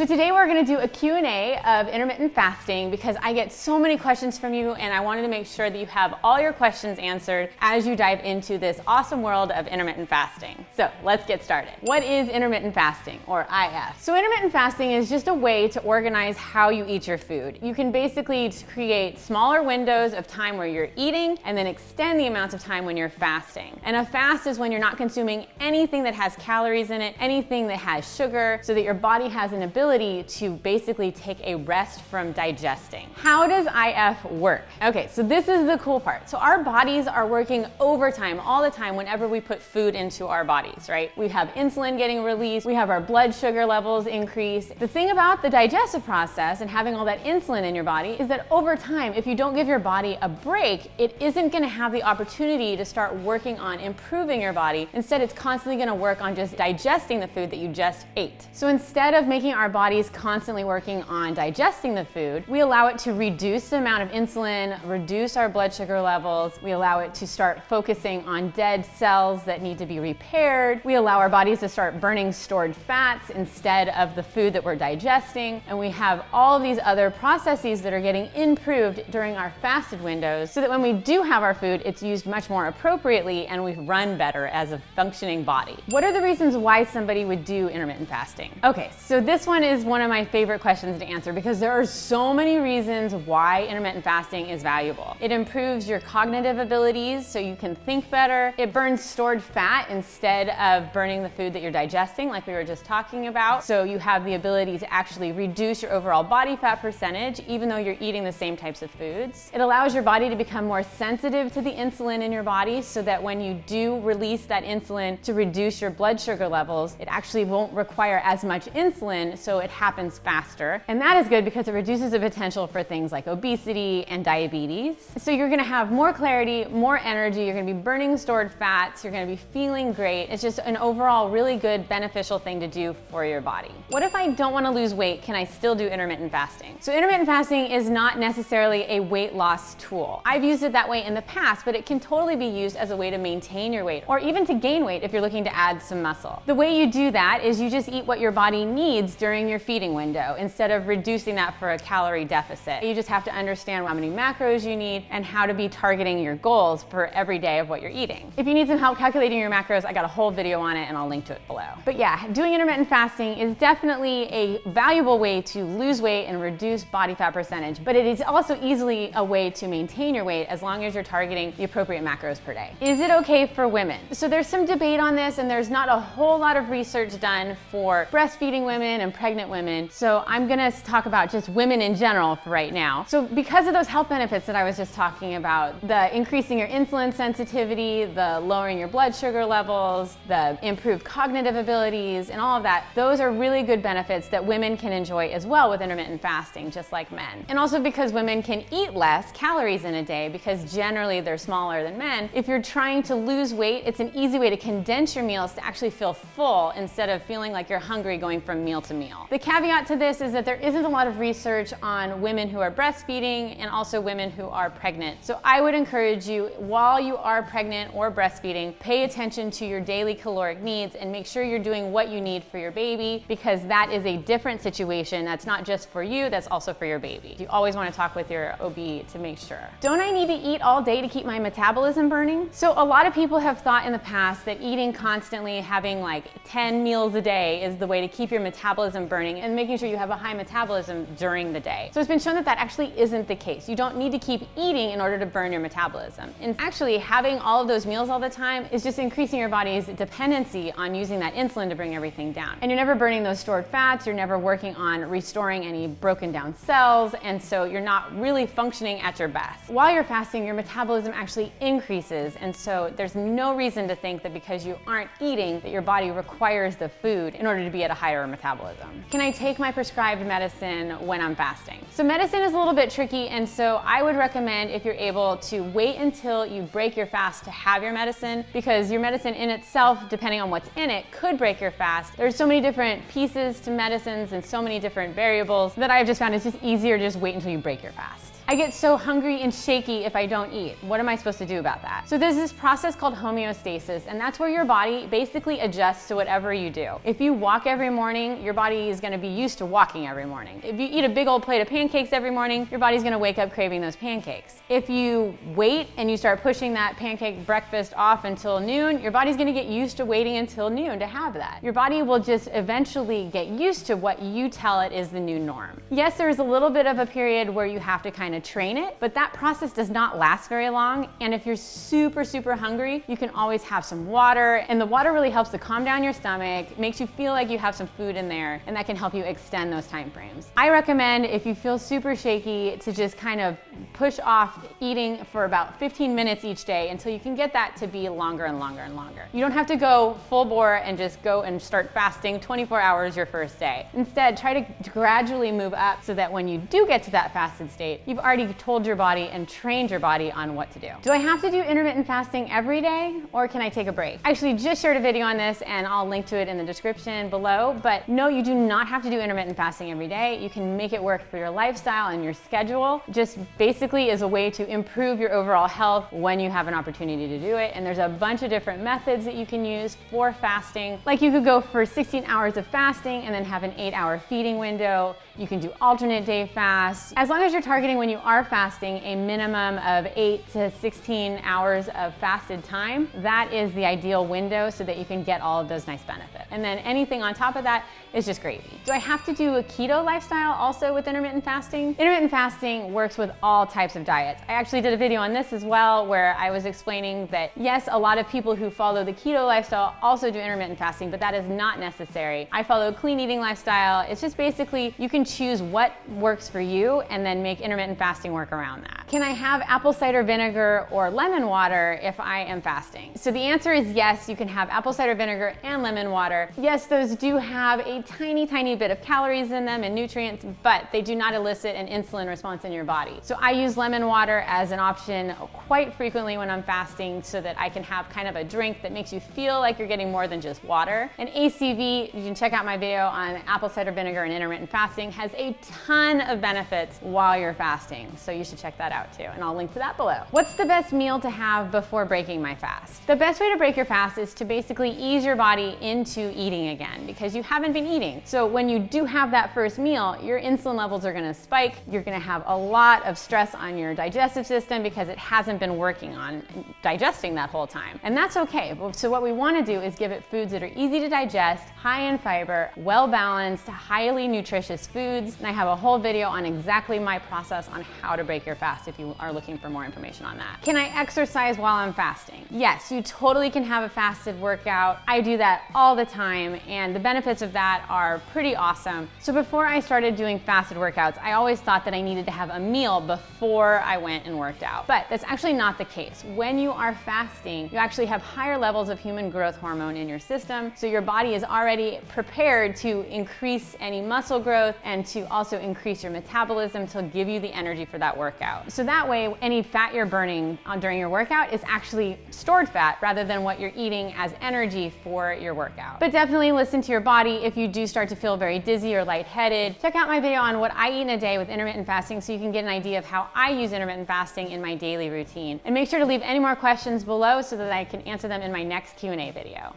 So today we're going to do a Q&A of intermittent fasting because I get so many questions from you and I wanted to make sure that you have all your questions answered as you dive into this awesome world of intermittent fasting. So let's get started. What is intermittent fasting, or IF? So intermittent fasting is just a way to organize how you eat your food. You can basically create smaller windows of time where you're eating and then extend the amounts of time when you're fasting. And a fast is when you're not consuming anything that has calories in it, anything that has sugar, so that your body has an ability to basically take a rest from digesting. How does IF work? Okay, so this is the cool part. So our bodies are working overtime all the time whenever we put food into our bodies, right? We have insulin getting released, we have our blood sugar levels increase. The thing about the digestive process and having all that insulin in your body is that over time, if you don't give your body a break, it isn't gonna have the opportunity to start working on improving your body. Instead, it's constantly gonna work on just digesting the food that you just ate. So instead of making our bodies constantly working on digesting the food, we allow it to reduce the amount of insulin, reduce our blood sugar levels. We allow it to start focusing on dead cells that need to be repaired. We allow our bodies to start burning stored fats instead of the food that we're digesting. And we have all of these other processes that are getting improved during our fasted windows so that when we do have our food, it's used much more appropriately and we run better as a functioning body. What are the reasons why somebody would do intermittent fasting? Okay, so this one is one of my favorite questions to answer because there are so many reasons why intermittent fasting is valuable. It improves your cognitive abilities so you can think better. It burns stored fat instead of burning the food that you're digesting, like we were just talking about. So you have the ability to actually reduce your overall body fat percentage even though you're eating the same types of foods. It allows your body to become more sensitive to the insulin in your body so that when you do release that insulin to reduce your blood sugar levels, it actually won't require as much insulin, so it happens faster. And that is good because it reduces the potential for things like obesity and diabetes. So you're gonna have more clarity, more energy, you're gonna be burning stored fats, you're gonna be feeling great. It's just an overall really good beneficial thing to do for your body. What if I don't wanna lose weight? Can I still do intermittent fasting? So intermittent fasting is not necessarily a weight loss tool. I've used it that way in the past, but it can totally be used as a way to maintain your weight or even to gain weight if you're looking to add some muscle. The way you do that is you just eat what your body needs during your feeding window instead of reducing that for a calorie deficit. You just have to understand how many macros you need and how to be targeting your goals for every day of what you're eating. If you need some help calculating your macros, I got a whole video on it and I'll link to it below. But yeah, doing intermittent fasting is definitely a valuable way to lose weight and reduce body fat percentage, but it is also easily a way to maintain your weight as long as you're targeting the appropriate macros per day. Is it okay for women? So there's some debate on this and there's not a whole lot of research done for breastfeeding women and pregnant women. So I'm gonna talk about just women in general for right now. So because of those health benefits that I was just talking about, the increasing your insulin sensitivity, the lowering your blood sugar levels, the improved cognitive abilities, and all of that, those are really good benefits that women can enjoy as well with intermittent fasting, just like men. And also because women can eat less calories in a day because generally they're smaller than men. If you're trying to lose weight, it's an easy way to condense your meals to actually feel full instead of feeling like you're hungry going from meal to meal. The caveat to this is that there isn't a lot of research on women who are breastfeeding and also women who are pregnant. So I would encourage you, while you are pregnant or breastfeeding, pay attention to your daily caloric needs and make sure you're doing what you need for your baby because that is a different situation. That's not just for you, that's also for your baby. You always want to talk with your OB to make sure. Don't I need to eat all day to keep my metabolism burning? So a lot of people have thought in the past that eating constantly, having like 10 meals a day is the way to keep your metabolism burning and making sure you have a high metabolism during the day. So it's been shown that that actually isn't the case. You don't need to keep eating in order to burn your metabolism. And actually having all of those meals all the time is just increasing your body's dependency on using that insulin to bring everything down. And you're never burning those stored fats, you're never working on restoring any broken down cells, and so you're not really functioning at your best. While you're fasting, your metabolism actually increases, and so there's no reason to think that because you aren't eating that your body requires the food in order to be at a higher metabolism. Can I take my prescribed medicine when I'm fasting? So medicine is a little bit tricky, and so I would recommend, if you're able, to wait until you break your fast to have your medicine, because your medicine in itself, depending on what's in it, could break your fast. There's so many different pieces to medicines and so many different variables that I've just found it's just easier to just wait until you break your fast. I get so hungry and shaky if I don't eat. What am I supposed to do about that? So there's this process called homeostasis, and that's where your body basically adjusts to whatever you do. If you walk every morning, your body is gonna be used to walking every morning. If you eat a big old plate of pancakes every morning, your body's gonna wake up craving those pancakes. If you wait and you start pushing that pancake breakfast off until noon, your body's gonna get used to waiting until noon to have that. Your body will just eventually get used to what you tell it is the new norm. Yes, there's a little bit of a period where you have to kind of train it, but that process does not last very long. And if you're super, super hungry, you can always have some water. And the water really helps to calm down your stomach, makes you feel like you have some food in there, and that can help you extend those time frames. I recommend, if you feel super shaky, to just kind of push off eating for about 15 minutes each day until you can get that to be longer and longer and longer. You don't have to go full bore and just go and start fasting 24 hours your first day. Instead, try to gradually move up so that when you do get to that fasted state, you've already told your body and trained your body on what to do. Do I have to do intermittent fasting every day, or can I take a break? I actually just shared a video on this, and I'll link to it in the description below, but no, you do not have to do intermittent fasting every day. You can make it work for your lifestyle and your schedule. Just basically is a way to improve your overall health when you have an opportunity to do it. And there's a bunch of different methods that you can use for fasting. Like, you could go for 16 hours of fasting and then have an 8-hour feeding window. You can do alternate day fasts. As long as you're targeting, when you are fasting, a minimum of 8 to 16 hours of fasted time, that is the ideal window so that you can get all of those nice benefits. And then anything on top of that is just gravy. Do I have to do a keto lifestyle also with intermittent fasting? Intermittent fasting works with all types of diets. I actually did a video on this as well, where I was explaining that yes, a lot of people who follow the keto lifestyle also do intermittent fasting, but that is not necessary. I follow a clean eating lifestyle. It's just basically, you can choose what works for you and then make intermittent fasting work around that. Can I have apple cider vinegar or lemon water if I am fasting? So the answer is yes, you can have apple cider vinegar and lemon water. Yes, those do have a tiny bit of calories in them and nutrients, but they do not elicit an insulin response in your body. So I use lemon water as an option quite frequently when I'm fasting, so that I can have kind of a drink that makes you feel like you're getting more than just water. And ACV, you can check out my video on apple cider vinegar and intermittent fasting, has a ton of benefits while you're fasting. So you should check that out too, and I'll link to that below. What's the best meal to have before breaking my fast? The best way to break your fast is to basically ease your body into eating again, because you haven't been eating. So when you do have that first meal, your insulin levels are gonna spike. You're gonna have a lot of stress on your digestive system because it hasn't been working on digesting that whole time. And that's okay. So what we wanna do is give it foods that are easy to digest, high in fiber, well-balanced, highly nutritious foods. And I have a whole video on exactly my process on how to break your fast if you are looking for more information on that. Can I exercise while I'm fasting? Yes, you totally can have a fasted workout. I do that all the time, and the benefits of that are pretty awesome. So before I started doing fasted workouts, I always thought that I needed to have a meal before I went and worked out. But that's actually not the case. When you are fasting, you actually have higher levels of human growth hormone in your system, so your body is already prepared to increase any muscle growth and to also increase your metabolism to give you the energy for that workout. So that way, any fat you're burning during your workout is actually stored fat rather than what you're eating as energy for your workout. But definitely listen to your body. If you do start to feel very dizzy or lightheaded, check out my video on what I eat in a day with intermittent fasting so you can get an idea of how I use intermittent fasting in my daily routine. And make sure to leave any more questions below so that I can answer them in my next Q&A video.